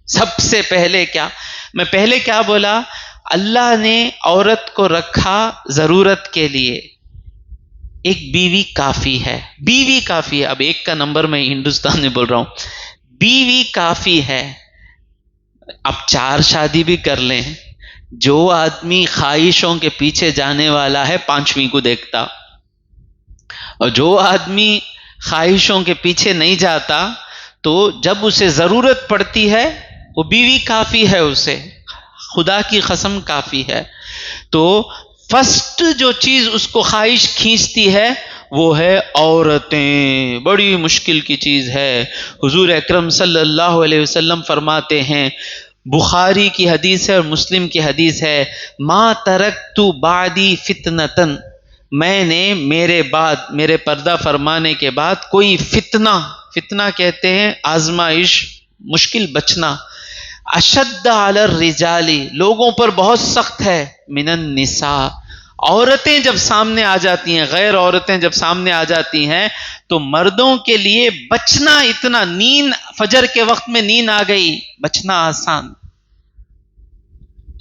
سب سے پہلے میں پہلے کیا بولا؟ اللہ نے عورت کو رکھا ضرورت کے لیے، ایک بیوی کافی ہے، بیوی کافی ہے۔ اب ایک کا نمبر میں ہندوستان میں بول رہا ہوں، بیوی کافی ہے۔ اب 4 شادی بھی کر لیں، جو آدمی خواہشوں کے پیچھے جانے والا ہے 5ویں کو دیکھتا، اور جو آدمی خواہشوں کے پیچھے نہیں جاتا تو جب اسے ضرورت پڑتی ہے وہ بیوی کافی ہے، اسے خدا کی قسم کافی ہے۔ تو فرسٹ جو چیز اس کو خواہش کھینچتی ہے وہ ہے عورتیں، بڑی مشکل کی چیز ہے۔ حضور اکرم صلی اللہ علیہ وسلم فرماتے ہیں، بخاری کی حدیث ہے اور مسلم کی حدیث ہے، ما ترکت بعدی فتنتن، میں نے میرے بعد، میرے پردہ فرمانے کے بعد کوئی فتنہ کہتے ہیں آزمائش، مشکل بچنا، اشد علی الرجال، لوگوں پر بہت سخت ہے، من النساء، عورتیں جب سامنے آ جاتی ہیں، غیر عورتیں جب سامنے آ جاتی ہیں تو مردوں کے لیے بچنا اتنا، نیند فجر کے وقت میں نیند آ گئی، بچنا آسان،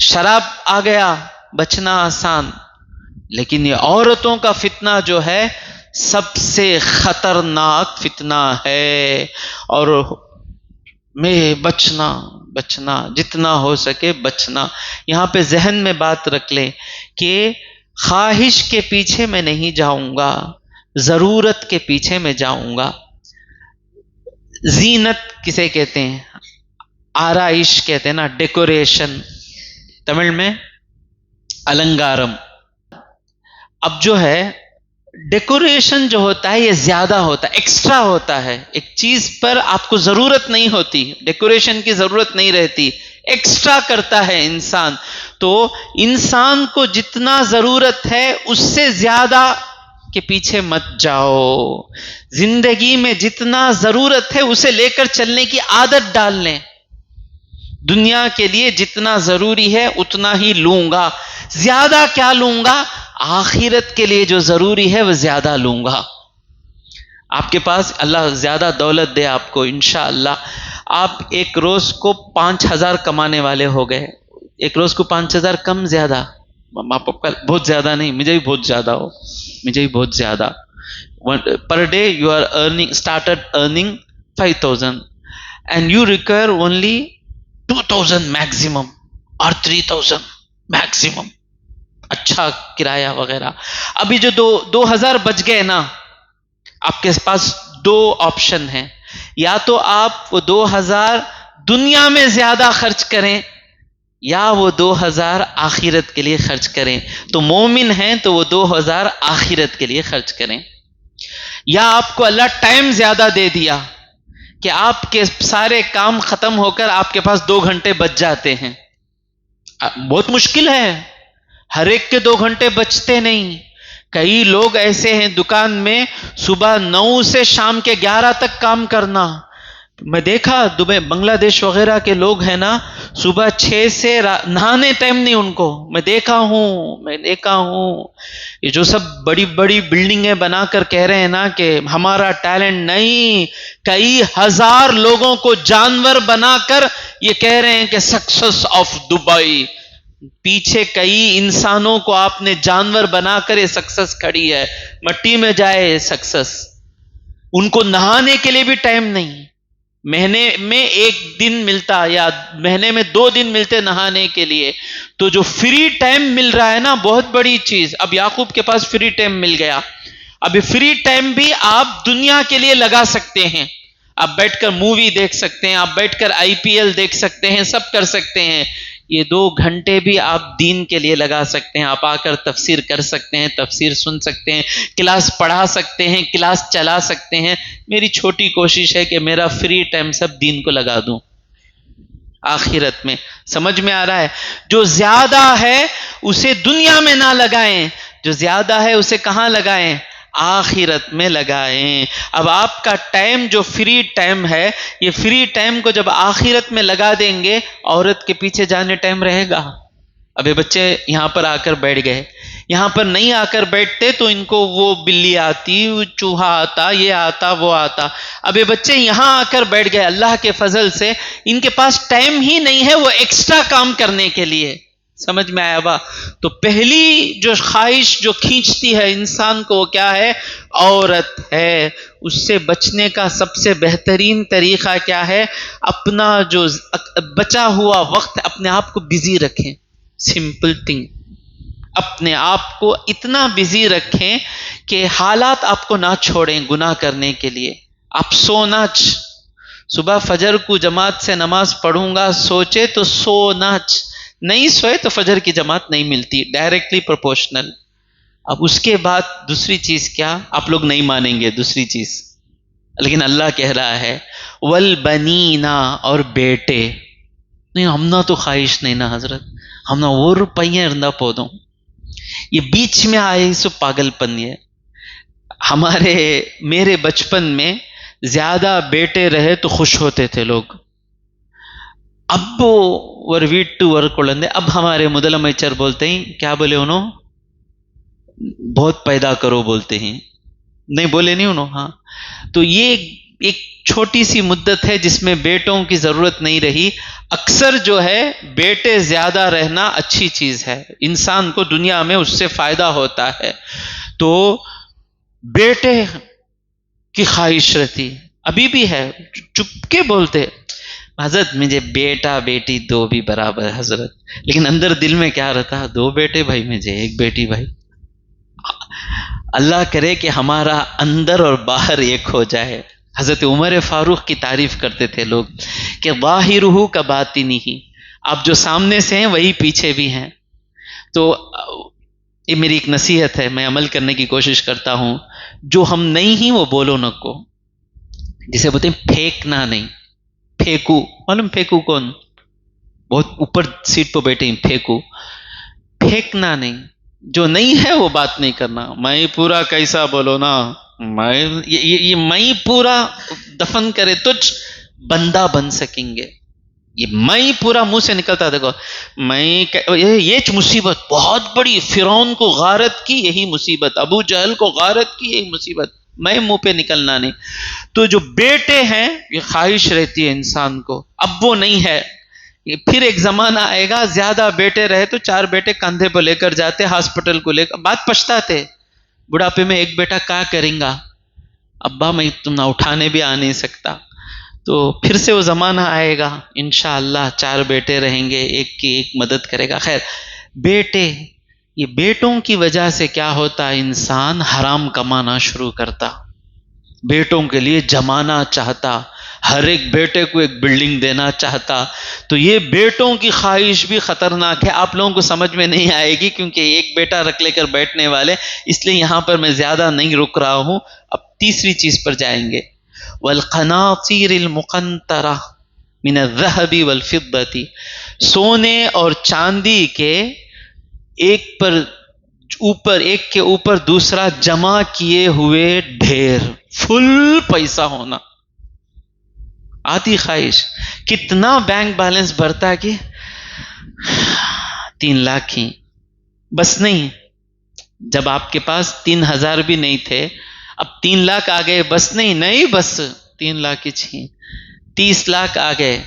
شراب آ گیا، بچنا آسان، لیکن یہ عورتوں کا فتنہ جو ہے سب سے خطرناک فتنہ ہے، اور میں بچنا جتنا ہو سکے بچنا۔ یہاں پہ ذہن میں بات رکھ لیں کہ خواہش کے پیچھے میں نہیں جاؤں گا، ضرورت کے پیچھے میں جاؤں گا۔ زینت کسے کہتے ہیں؟ آرائش کہتے ہیں نا، ڈیکوریشن، تمل میں النگارم۔ اب جو ہے ڈیکوریشن جو ہوتا ہے یہ زیادہ ہوتا ہے، ایکسٹرا ہوتا ہے، ایک چیز پر آپ کو ضرورت نہیں ہوتی، ڈیکوریشن کی ضرورت نہیں رہتی، ایکسٹرا کرتا ہے انسان۔ تو انسان کو جتنا ضرورت ہے اس سے زیادہ کے پیچھے مت جاؤ، زندگی میں جتنا ضرورت ہے اسے لے کر چلنے کی عادت ڈال لیں۔ دنیا کے لیے جتنا ضروری ہے اتنا ہی لوں گا، زیادہ کیا لوں گا؟ آخرت کے لیے جو ضروری ہے وہ زیادہ لوں گا۔ آپ کے پاس اللہ زیادہ دولت دے آپ کو انشاءاللہ، آپ ایک روز کو 5000 کمانے والے ہو گئے، ایک روز کو 5000 کم زیادہ؟ بہت زیادہ نہیں، مجھے بھی بہت زیادہ ہو، مجھے بھی بہت زیادہ۔ Per day you are started earning 5000 and you require only 2000 maximum اور 3000 میکسیمم، اچھا کرایہ وغیرہ۔ ابھی جو 2000 بچ گئے نا، آپ کے پاس 2 آپشن ہیں، یا تو آپ وہ 2000 دنیا میں زیادہ خرچ کریں یا وہ 2000 آخرت کے لیے خرچ کریں۔ تو مومن ہیں تو وہ 2000 آخرت کے لیے خرچ کریں، یا آپ کو اللہ ٹائم زیادہ دے دیا کہ آپ کے سارے کام ختم ہو کر آپ کے پاس 2 گھنٹے بچ جاتے ہیں۔ بہت مشکل ہے، ہر ایک کے 2 گھنٹے بچتے نہیں۔ کئی لوگ ایسے ہیں دکان میں صبح 9 سے شام کے 11 تک کام کرنا۔ میں دیکھا دبئی، بنگلہ دیش وغیرہ کے لوگ ہیں نا، صبح 6 سے نہانے ٹائم نہیں ان کو، میں دیکھا ہوں۔ یہ جو سب بڑی بڑی بلڈنگیں بنا کر کہہ رہے ہیں نا کہ ہمارا ٹیلنٹ، نہیں، کئی ہزار لوگوں کو جانور بنا کر یہ کہہ رہے ہیں کہ سکسس آف دبئی۔ پیچھے کئی انسانوں کو آپ نے جانور بنا کر یہ سکسس کھڑی ہے، مٹی میں جائے سکسس۔ ان کو نہانے کے لیے بھی ٹائم نہیں، مہینے میں 1 دن ملتا یا مہینے میں 2 دن ملتے نہانے کے لیے۔ تو جو فری ٹائم مل رہا ہے نا، بہت بڑی چیز۔ اب یعقوب کے پاس فری ٹائم مل گیا، اب یہ فری ٹائم بھی آپ دنیا کے لیے لگا سکتے ہیں، آپ بیٹھ کر مووی دیکھ سکتے ہیں، آپ بیٹھ کر IPL دیکھ سکتے ہیں، سب کر سکتے ہیں۔ یہ 2 گھنٹے بھی آپ دین کے لیے لگا سکتے ہیں. آپ آ کر تفسیر کر سکتے ہیں, تفسیر سن سکتے ہیں, کلاس پڑھا سکتے ہیں, کلاس چلا سکتے ہیں. میری چھوٹی کوشش ہے کہ میرا فری ٹائم سب دین کو لگا دوں آخرت میں. سمجھ میں آ رہا ہے؟ جو زیادہ ہے اسے دنیا میں نہ لگائیں, جو زیادہ ہے اسے کہاں لگائیں؟ آخرت میں لگائیں. اب آپ کا ٹائم جو فری ٹائم ہے, یہ فری ٹائم کو جب آخرت میں لگا دیں گے, عورت کے پیچھے جانے ٹائم رہے گا؟ اب یہ بچے یہاں پر آ کر بیٹھ گئے, یہاں پر نہیں آ کر بیٹھتے تو ان کو وہ بلی آتی, وہ چوہا آتا, یہ آتا, وہ آتا. اب یہ بچے یہاں آ کر بیٹھ گئے, اللہ کے فضل سے ان کے پاس ٹائم ہی نہیں ہے وہ ایکسٹرا کام کرنے کے لیے. سمجھ میں آیا با؟ تو پہلی جو خواہش جو کھینچتی ہے انسان کو وہ کیا ہے؟ عورت ہے. اس سے بچنے کا سب سے بہترین طریقہ کیا ہے؟ اپنا جو بچا ہوا وقت اپنے آپ کو بزی رکھیں. سمپل تھنگ, اپنے آپ کو اتنا بزی رکھیں کہ حالات آپ کو نہ چھوڑیں گناہ کرنے کے لیے. آپ سونا صبح فجر کو جماعت سے نماز پڑھوں گا سوچے تو سونا, نہیں سوئے تو فجر کی جماعت نہیں ملتی, ڈائریکٹلی پروپورشنل. اب اس کے بعد دوسری چیز کیا؟ آپ لوگ نہیں مانیں گے دوسری چیز, لیکن اللہ کہہ رہا ہے والبنینا, اور بیٹے. نہیں ہم نہ تو خواہش نہیں نا حضرت, ہم نہ وہ روپیے ارندہ پودوں. یہ بیچ میں آئے سو پاگل پن. یہ میرے بچپن میں زیادہ بیٹے رہے تو خوش ہوتے تھے لوگ. اب ور ویٹو ور کولندے, اب ہمارے مدلمیچر بولتے ہیں, کیا بولے انہوں؟ بہت پیدا کرو بولتے ہیں, نہیں بولے نہیں انہوں. ہاں, تو یہ ایک چھوٹی سی مدت ہے جس میں بیٹوں کی ضرورت نہیں رہی. اکثر جو ہے بیٹے زیادہ رہنا اچھی چیز ہے, انسان کو دنیا میں اس سے فائدہ ہوتا ہے. تو بیٹے کی خواہش رہتی, ابھی بھی ہے, چپ کے بولتے حضرت مجھے بیٹا بیٹی 2 بھی برابر ہے حضرت, لیکن اندر دل میں کیا رہتا؟ 2 بیٹے بھائی مجھے, 1 بیٹی بھائی. اللہ کرے کہ ہمارا اندر اور باہر ایک ہو جائے. حضرت عمر فاروق کی تعریف کرتے تھے لوگ کہ ظاہرہ کا باطنہ, آپ جو سامنے سے ہیں وہی پیچھے بھی ہیں. تو یہ میری ایک نصیحت ہے, میں عمل کرنے کی کوشش کرتا ہوں. جو ہم نہیں ہیں وہ بولو نہ کو, جسے بولتے ہیں پھینکنا نہیں. پھینکو, معلوم پھینکو کون؟ بہت اوپر سیٹ پہ بیٹھے ہیں, پھینکو. پھینکنا نہیں, جو نہیں ہے وہ بات نہیں کرنا. میں پورا کیسا بولو نا, یہ میں پورا دفن کرے تجھ بندہ بن سکیں گے. یہ میں پورا منہ سے نکلتا, دیکھو میں یہ مصیبت بہت بڑی, فرعون کو غارت کی یہی مصیبت, ابو جہل کو غارت کی یہی مصیبت, میں منہ پہ نکلنا نہیں. تو جو بیٹے ہیں یہ خواہش رہتی ہے انسان کو, اب وہ نہیں ہے. پھر ایک زمانہ آئے گا زیادہ بیٹے رہے تو 4 بیٹے کندھے پہ لے کر جاتے ہاسپٹل کو لے کر, بات پچھتاتے بڑھاپے میں, 1 بیٹا کیا کریں گا ابا, میں تم نہ اٹھانے بھی آ نہیں سکتا. تو پھر سے وہ زمانہ آئے گا انشاءاللہ 4 بیٹے رہیں گے, ایک کی ایک مدد کرے گا. خیر, بیٹے, یہ بیٹوں کی وجہ سے کیا ہوتا, انسان حرام کمانا شروع کرتا, بیٹوں کے لیے جمانا چاہتا, ہر ایک بیٹے کو ایک بلڈنگ دینا چاہتا. تو یہ بیٹوں کی خواہش بھی خطرناک ہے, آپ لوگوں کو سمجھ میں نہیں آئے گی کیونکہ ایک بیٹا رکھ لے کر بیٹھنے والے, اس لیے یہاں پر میں زیادہ نہیں رک رہا ہوں. اب تیسری چیز پر جائیں گے. والقناطیر المقنطرہ من الذهب والفضة, سونے اور چاندی کے ایک کے اوپر دوسرا جمع کیے ہوئے ڈھیر, فل پیسہ ہونا. آتی خواہش, کتنا بینک بیلنس بھرتا کہ 3 لاکھ ہی بس نہیں. جب آپ کے پاس 3,000 بھی نہیں تھے, اب 3 لاکھ آ گئے, بس نہیں بس 3 لاکھ ہی چھی, 30 لاکھ آ گئے,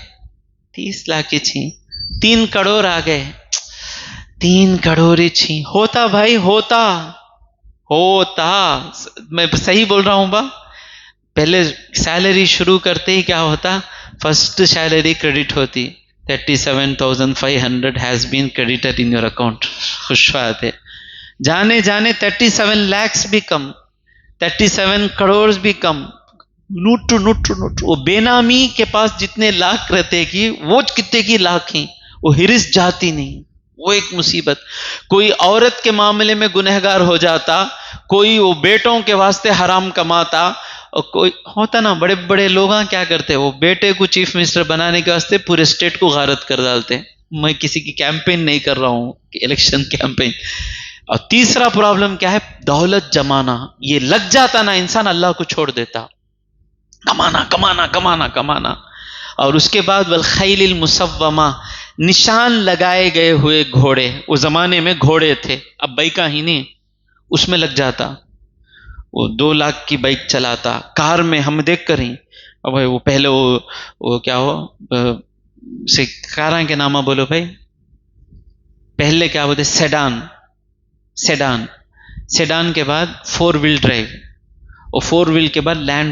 30 لاکھ ہی چھی, 3 کروڑ آ گئے, 3 کروڑ ہی چھی. ہوتا بھائی, ہوتا. میں صحیح بول رہا ہوں با. پہلے سیلری شروع کرتے ہی کیا ہوتا, فرسٹ سیلری کریڈٹ ہوتی, 37,500 has been credited in your account. خوش بات ہے. جانے 37 lakhs بھی کم, 37 کروڑ بھی کم, نوٹ. وہ بے نامی کے پاس جتنے لاکھ رہتے کی, وہ کتنے کی لاکھ ہیں, وہ ہرس جاتی نہیں، وہ ایک مصیبت. کوئی عورت کے معاملے میں گنہگار ہو جاتا، کوئی وہ بیٹوں کے واسطے حرام کماتا، اور کوئی ہوتا نا بڑے بڑے لوگ کیا کرتے، وہ بیٹے کو چیف منسٹر بنانے کے واسطے پورے اسٹیٹ کو غارت کر ڈالتے. میں کسی کی کیمپین نہیں کر رہا ہوں کہ الیکشن کیمپین. اور تیسرا پرابلم کیا ہے، دولت جمانا. یہ لگ جاتا نا انسان اللہ کو چھوڑ دیتا، کمانا کمانا کمانا کمانا. اور اس کے بعد والخیل المسومہ، نشان لگائے گئے ہوئے گھوڑے. وہ زمانے میں گھوڑے تھے، اب بائکاں ہی نہیں، اس میں لگ جاتا. وہ 2 لاکھ کی بائک چلاتا. کار میں ہم دیکھ کر ہی اب وہ پہلے وہ کیا ہو سے کاراں کے نامہ بولو بھائی، پہلے کیا بولتے، سیڈان کے بعد 4 ویل ڈرائیو، اور 4 ویل کے بعد لینڈ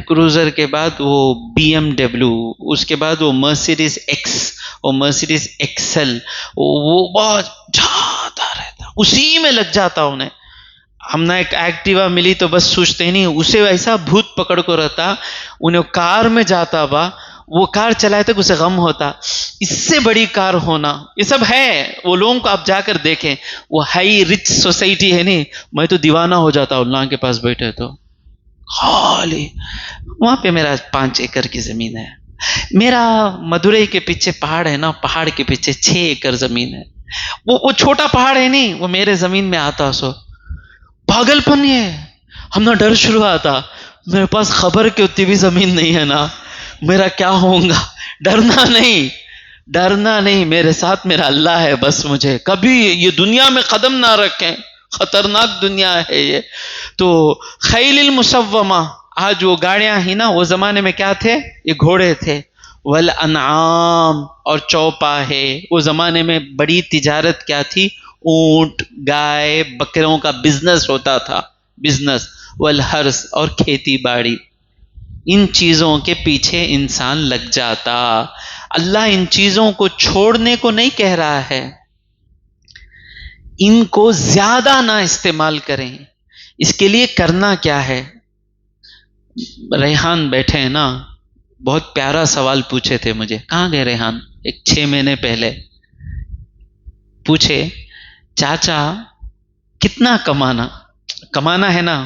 کروزر کے بعد وہ BMW، اس کے بعد وہ مرسیڈیز ایکس اور مرسیڈیز ایکسل. وہ بہت جاتا رہتا، اسی میں لگ جاتا انہیں. ہم نے ایک ایکٹیوا ملی تو بس سوچتے ہی نہیں، اسے ایسا بھوت پکڑ کو رہتا. انہیں کار میں جاتا با، وہ کار چلائے تک اسے غم ہوتا اس سے بڑی کار ہونا. یہ سب ہے، وہ لوگوں کو آپ جا کر دیکھیں، وہ ہائی رچ سوسائٹی ہے نہیں. میں تو دیوانہ ہو جاتا اللہ کے پاس بیٹھے تو. خالی وہاں پہ میرا 5 ایکڑ کی زمین ہے، میرا مدورئی کے پیچھے پہاڑ ہے نا، پہاڑ کے پیچھے 6 ایکڑ زمین ہے. وہ چھوٹا پہاڑ ہے نہیں، وہ میرے زمین میں آتا. سو پاگل پن ہے. ہم نا ڈر شروع آتا، میرے پاس خبر کی اتنی بھی زمین نہیں ہے نا، میرا کیا ہوگا. ڈرنا نہیں، میرے ساتھ میرا اللہ ہے. بس مجھے کبھی یہ دنیا میں قدم نہ رکھیں، خطرناک دنیا ہے یہ. تو خیل المسومہ، آج وہ گاڑیاں ہی نا، وہ زمانے میں کیا تھے، یہ گھوڑے تھے. والانعام، اور چوپاہے. وہ زمانے میں بڑی تجارت کیا تھی، اونٹ، گائے، بکروں کا بزنس ہوتا تھا، بزنس. والحرث، اور کھیتی باڑی. ان چیزوں کے پیچھے انسان لگ جاتا. اللہ ان چیزوں کو چھوڑنے کو نہیں کہہ رہا ہے، ان کو زیادہ نہ استعمال کریں. اس کے لیے کرنا کیا ہے. ریحان بیٹھے ہیں نا، بہت پیارا سوال پوچھے تھے مجھے. کہاں گئے ریحان؟ ایک 6 مہینے پہلے پوچھے، چاچا کتنا کمانا ہے نا،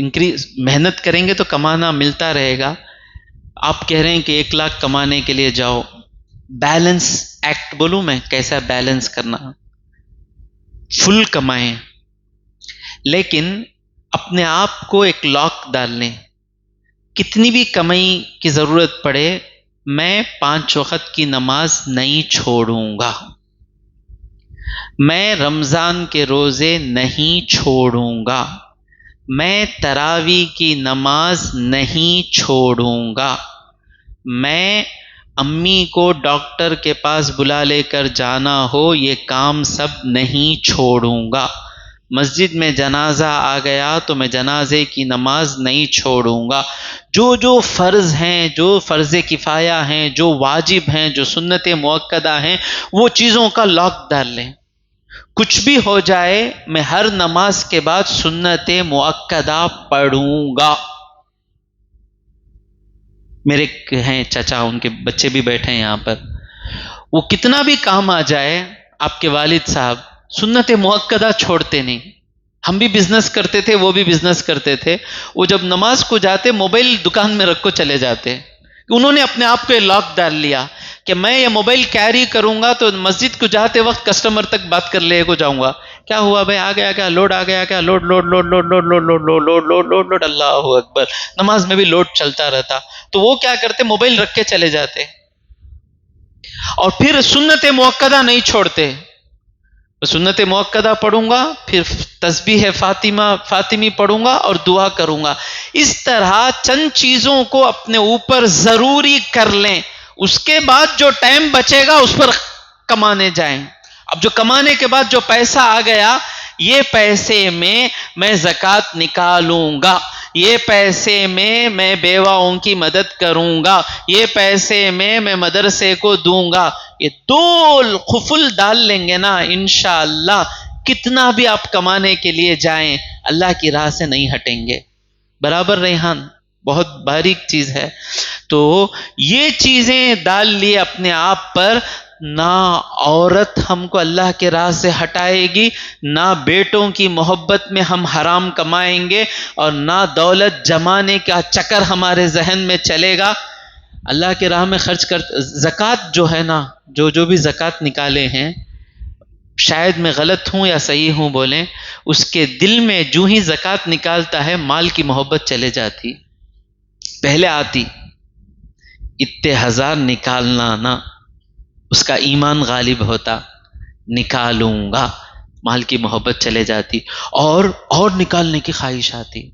انکریز محنت کریں گے تو کمانا ملتا رہے گا. آپ کہہ رہے ہیں کہ 1 لاکھ کمانے کے لیے جاؤ. بیلنس ایکٹ بولوں میں، کیسا بیلنس کرنا. فل کمائیں، لیکن اپنے آپ کو ایک لاک ڈال لیں. کتنی بھی کمائی کی ضرورت پڑے، میں 5 وقت کی نماز نہیں چھوڑوں گا، میں رمضان کے روزے نہیں چھوڑوں گا، میں تراویح کی نماز نہیں چھوڑوں گا، میں امی کو ڈاکٹر کے پاس بلا لے کر جانا ہو، یہ کام سب نہیں چھوڑوں گا. مسجد میں جنازہ آ گیا تو میں جنازے کی نماز نہیں چھوڑوں گا. جو فرض ہیں، جو فرض کفایہ ہیں، جو واجب ہیں، جو سنت مؤکدہ ہیں، وہ چیزوں کا لاک ڈال لیں. کچھ بھی ہو جائے، میں ہر نماز کے بعد سنت مؤکدہ پڑھوں گا. میرے ہیں چچا، ان کے بچے بھی بیٹھے ہیں یہاں پر. وہ کتنا بھی کام آ جائے، آپ کے والد صاحب سنت مؤکدہ چھوڑتے نہیں. ہم بھی بزنس کرتے تھے، وہ بھی بزنس کرتے تھے. وہ جب نماز کو جاتے، موبائل دکان میں رکھ کو چلے جاتے. انہوں نے اپنے آپ کو یہ لاک ڈال لیا کہ میں یہ موبائل کیری کروں گا تو مسجد کو جاتے وقت کسٹمر تک بات کر لے کو جاؤں گا. کیا ہوا بھائی، آ گیا کیا، لوڈ آ گیا کیا، load load load load load load load load load load load load. اللہ اکبر. نماز میں بھی لوڈ چلتا رہتا. تو وہ کیا کرتے، موبائل رکھ کے چلے جاتے، اور پھر سنت مؤکدہ نہیں چھوڑتے. سنت مؤکدہ پڑھوں گا، پھر تسبیح فاطمی پڑھوں گا اور دعا کروں گا. اس طرح چند چیزوں کو اپنے اوپر ضروری کر لیں. اس کے بعد جو ٹائم بچے گا اس پر کمانے جائیں. اب جو کمانے کے بعد جو پیسہ آ گیا، یہ پیسے میں زکوٰۃ نکالوں گا، یہ پیسے میں بیواؤں کی مدد کروں گا، یہ پیسے میں مدرسے کو دوں گا. یہ 2 خفل ڈال لیں گے نا، انشاءاللہ کتنا بھی آپ کمانے کے لیے جائیں، اللہ کی راہ سے نہیں ہٹیں گے. برابر ریحان؟ بہت باریک چیز ہے. تو یہ چیزیں ڈال لیے اپنے آپ پر، نہ عورت ہم کو اللہ کے راہ سے ہٹائے گی، نہ بیٹوں کی محبت میں ہم حرام کمائیں گے، اور نہ دولت جمانے کا چکر ہمارے ذہن میں چلے گا۔ اللہ کے راہ میں خرچ کر، زکوٰۃ جو ہے نا، جو بھی زکوٰۃ نکالے ہیں، شاید میں غلط ہوں یا صحیح ہوں بولیں، اس کے دل میں جو ہی زکوٰۃ نکالتا ہے مال کی محبت چلے جاتی، پہلے آتی اتنے ہزار نکالنا نا، اس کا ایمان غالب ہوتا، نکالوں گا، مال کی محبت چلے جاتی، اور نکالنے کی خواہش آتی۔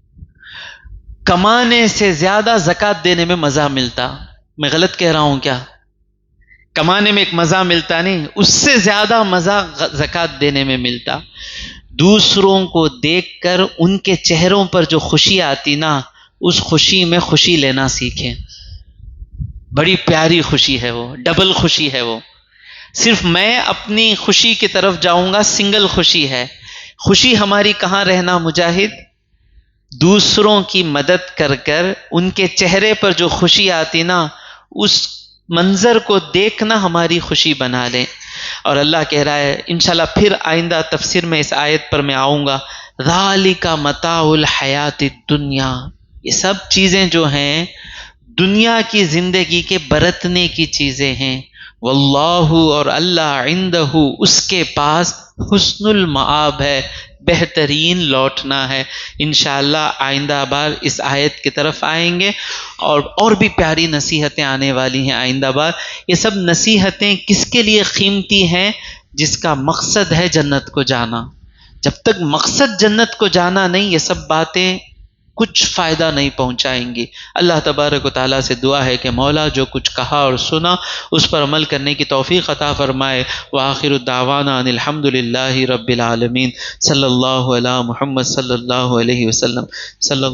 کمانے سے زیادہ زکوٰۃ دینے میں مزہ ملتا، میں غلط کہہ رہا ہوں کیا؟ کمانے میں ایک مزہ ملتا نہیں، اس سے زیادہ مزہ زکوٰۃ دینے میں ملتا۔ دوسروں کو دیکھ کر ان کے چہروں پر جو خوشی آتی نا، اس خوشی میں خوشی لینا سیکھیں۔ بڑی پیاری خوشی ہے وہ، ڈبل خوشی ہے وہ۔ صرف میں اپنی خوشی کی طرف جاؤں گا، سنگل خوشی ہے۔ خوشی ہماری کہاں رہنا مجاہد؟ دوسروں کی مدد کر کر ان کے چہرے پر جو خوشی آتی نا، اس منظر کو دیکھنا ہماری خوشی بنا لیں۔ اور اللہ کہہ رہا ہے انشاءاللہ، پھر آئندہ تفسیر میں اس آیت پر میں آؤں گا، ذالک متاع الحیات الدنیا، یہ سب چیزیں جو ہیں دنیا کی زندگی کے برتنے کی چیزیں ہیں، واللہ، اور اللہ، عندہ، اس کے پاس، حسن المآب ہے، بہترین لوٹنا ہے۔ انشاءاللہ آئندہ بار اس آیت کی طرف آئیں گے، اور بھی پیاری نصیحتیں آنے والی ہیں آئندہ بار۔ یہ سب نصیحتیں کس کے لیے قیمتی ہیں؟ جس کا مقصد ہے جنت کو جانا۔ جب تک مقصد جنت کو جانا نہیں، یہ سب باتیں کچھ فائدہ نہیں پہنچائیں گی۔ اللہ تبارک و تعالیٰ سے دعا ہے کہ مولا جو کچھ کہا اور سنا اس پر عمل کرنے کی توفیق عطا فرمائے۔ وآخر دعوانا ان الحمد للہ رب العالمین، صلی اللہ علی محمد صلی اللہ علیہ وسلم، صلی